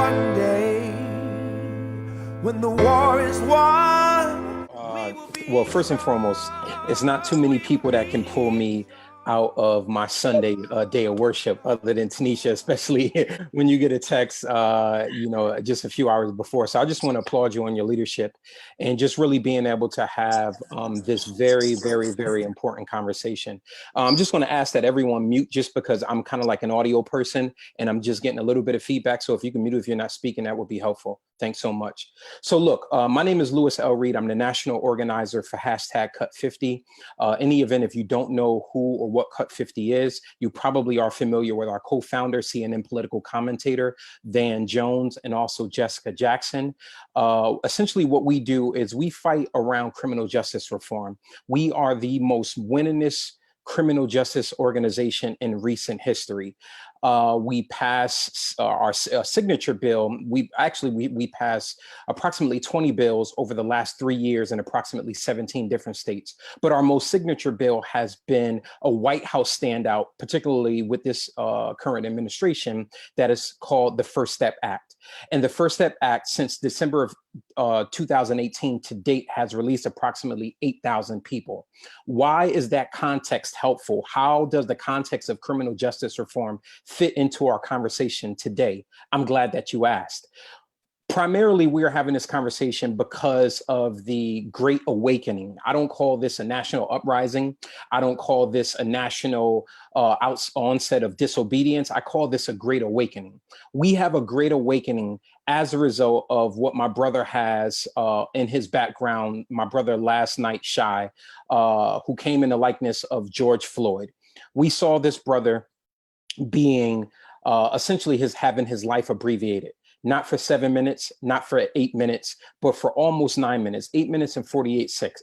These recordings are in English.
one day when the war is won. Well, first and foremost, it's not too many people that can pull me out of my Sunday day of worship other than Tanisha, especially when you get a text, just a few hours before. So I just want to applaud you on your leadership and just really being able to have this very, very, very important conversation. I'm just going to ask that everyone mute just because I'm kind of like an audio person and I'm just getting a little bit of feedback. So if you can mute if you're not speaking, that would be helpful. Thanks so much. So look, my name is Louis L. Reed. I'm the national organizer for hashtag Cut 50. In the event, if you don't know who or what Cut 50 is, you probably are familiar with our co-founder, CNN political commentator, Van Jones, and also Jessica Jackson. Essentially what we do is we fight around criminal justice reform. We are the most winningest criminal justice organization in recent history. We pass our signature bill. We passed approximately 20 bills over the last 3 years in approximately 17 different states. But our most signature bill has been a White House standout, particularly with this current administration, that is called the First Step Act. And the First Step Act, since December of 2018 to date, has released approximately 8,000 people. Why is that context helpful? How does the context of criminal justice reform fit into our conversation today? I'm glad that you asked. Primarily, we're having this conversation because of the Great Awakening. I don't call this a national uprising. I don't call this a national onset of disobedience. I call this a Great Awakening. We have a Great Awakening as a result of what my brother has in his background. My brother last night, Shy, who came in the likeness of George Floyd. We saw this brother being essentially having his life abbreviated. Not for 7 minutes, not for 8 minutes, but for almost 9 minutes, 8 minutes and 46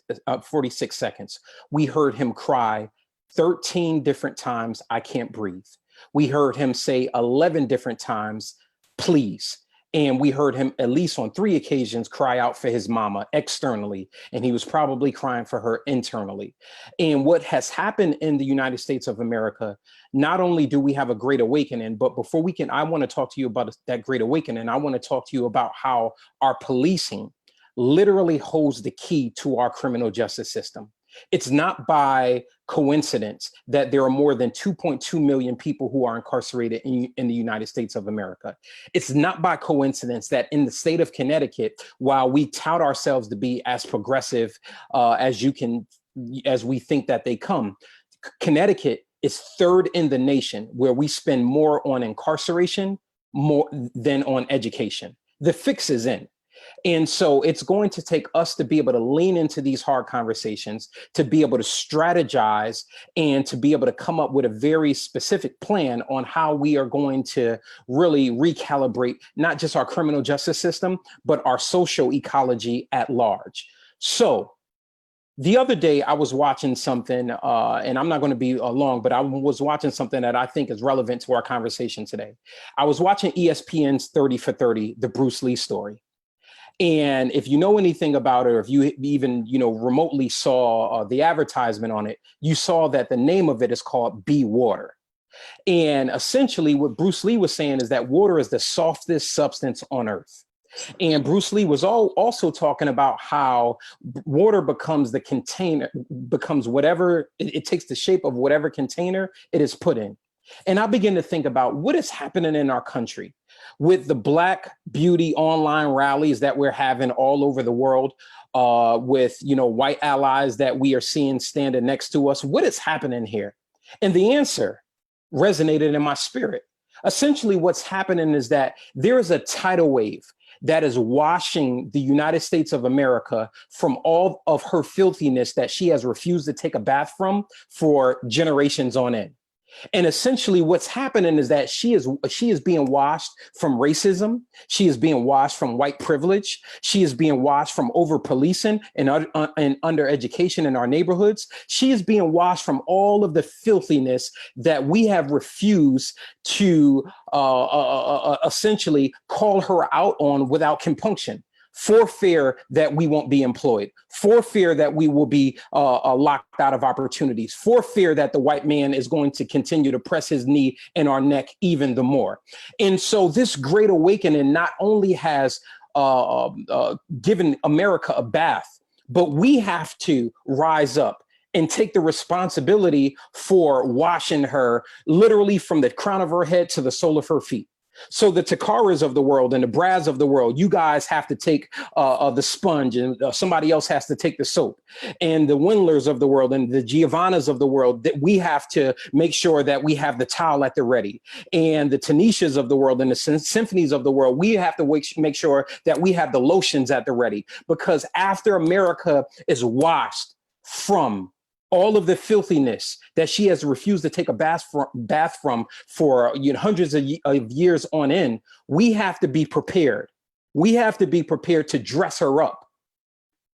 seconds. We heard him cry 13 different times, "I can't breathe." We heard him say 11 different times, "Please." And we heard him at least on 3 occasions cry out for his mama externally, and he was probably crying for her internally. And what has happened in the United States of America, not only do we have a Great Awakening, but before we can, I want to talk to you about that Great Awakening. I want to talk to you about how our policing literally holds the key to our criminal justice system. It's not by coincidence that there are more than 2.2 million people who are incarcerated in the United States of America. It's not by coincidence that in the state of Connecticut, while we tout ourselves to be as progressive as we think that they come, Connecticut is third in the nation where we spend more on incarceration more than on education. The fix is in. And so it's going to take us to be able to lean into these hard conversations, to be able to strategize and to be able to come up with a very specific plan on how we are going to really recalibrate not just our criminal justice system, but our social ecology at large. So the other day I was watching something, and I'm not going to be long, but I was watching something that I think is relevant to our conversation today. I was watching ESPN's 30 for 30, the Bruce Lee story. And if you know anything about it, or if you even, remotely saw the advertisement on it, you saw that the name of it is called Be Water. And essentially what Bruce Lee was saying is that water is the softest substance on earth. And Bruce Lee was also talking about how water becomes the container, becomes whatever, it takes the shape of whatever container it is put in. And I begin to think about what is happening in our country with the Black Beauty online rallies that we're having all over the world, with, white allies that we are seeing standing next to us. What is happening here? And the answer resonated in my spirit. Essentially, what's happening is that there is a tidal wave that is washing the United States of America from all of her filthiness that she has refused to take a bath from for generations on end. And essentially what's happening is that she is being washed from racism. She is being washed from white privilege. She is being washed from over policing and under education in our neighborhoods. She is being washed from all of the filthiness that we have refused to essentially call her out on without compunction. for fear that we won't be employed, for fear that we will be locked out of opportunities, for fear that the white man is going to continue to press his knee in our neck even the more. And so this great awakening not only has given America a bath, but we have to rise up and take the responsibility for washing her literally from the crown of her head to the sole of her feet. So the Takaras of the world and the Brads of the world, you guys have to take the sponge, and somebody else has to take the soap. And the Windlers of the world and the Giovannas of the world, that we have to make sure that we have the towel at the ready. And the Tanishas of the world and the Symphonies of the world, we have to make sure that we have the lotions at the ready. Because after America is washed from all of the filthiness that she has refused to take a bath from for hundreds of years on end, we have to be prepared. We have to be prepared to dress her up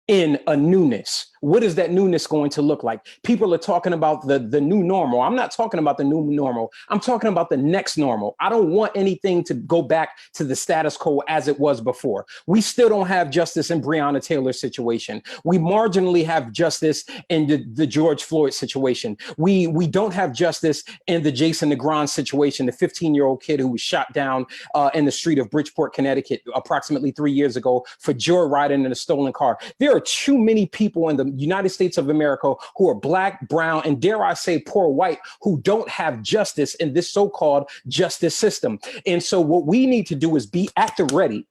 in a newness. What is that newness going to look like? People are talking about the new normal. I'm not talking about the new normal. I'm talking about the next normal. I don't want anything to go back to the status quo as it was before. We still don't have justice in Breonna Taylor's situation. We marginally have justice in the George Floyd situation. We don't have justice in the Jason Negron situation, the 15-year-old kid who was shot down in the street of Bridgeport, Connecticut, approximately 3 years ago for joyriding in a stolen car. There are too many people in the United States of America who are black, brown, and dare I say poor white, who don't have justice in this so-called justice system. And so what we need to do is be at the ready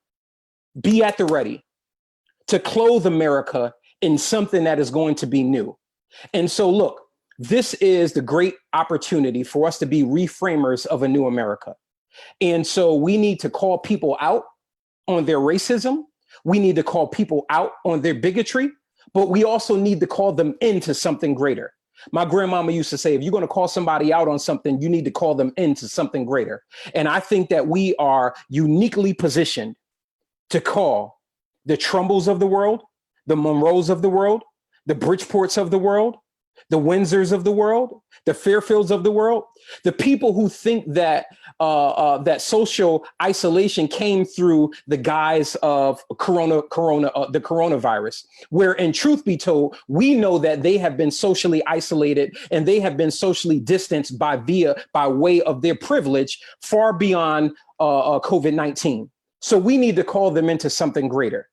to clothe America in something that is going to be new. And so look, this is the great opportunity for us to be reframers of a new America. And so we need to call people out on their racism. We need to call people out on their bigotry, but we also need to call them into something greater. My grandmama used to say, if you're going to call somebody out on something, you need to call them into something greater. And I think that we are uniquely positioned to call the Trumbles of the world, the Monroes of the world, the Bridgeports of the world, the Windsors of the world, the Fairfields of the world, the people who think that that social isolation came through the guise of the coronavirus, where in truth be told, we know that they have been socially isolated and they have been socially distanced by way of their privilege far beyond COVID-19. So we need to call them into something greater.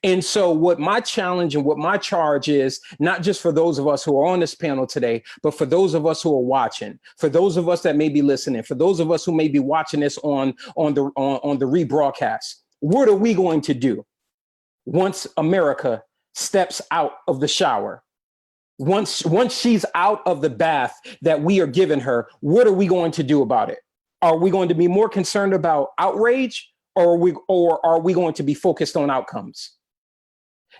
And so what my challenge and what my charge is, not just for those of us who are on this panel today, but for those of us who are watching, for those of us that may be listening, for those of us who may be watching this on the rebroadcast, what are we going to do once America steps out of the shower? Once she's out of the bath that we are giving her, what are we going to do about it? Are we going to be more concerned about outrage, or are we going to be focused on outcomes?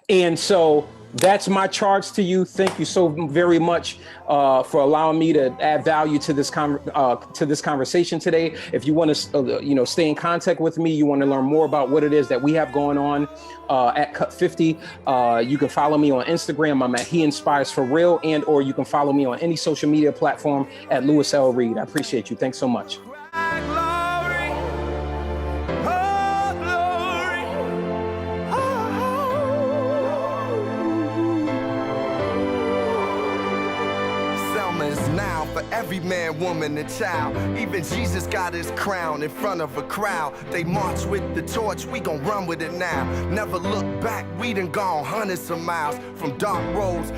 And so that's my charge to you. Thank you so very much for allowing me to add value to this conversation today. If you want to, stay in contact with me, you want to learn more about what it is that we have going on at Cut 50, you can follow me on Instagram. I'm at He Inspires For Real, or you can follow me on any social media platform at Louis L. Reed. I appreciate you. Thanks so much. For every man, woman, and child. Even Jesus got his crown in front of a crowd. They march with the torch, we gon' run with it now. Never look back, we done gone hundreds of miles from dark roads.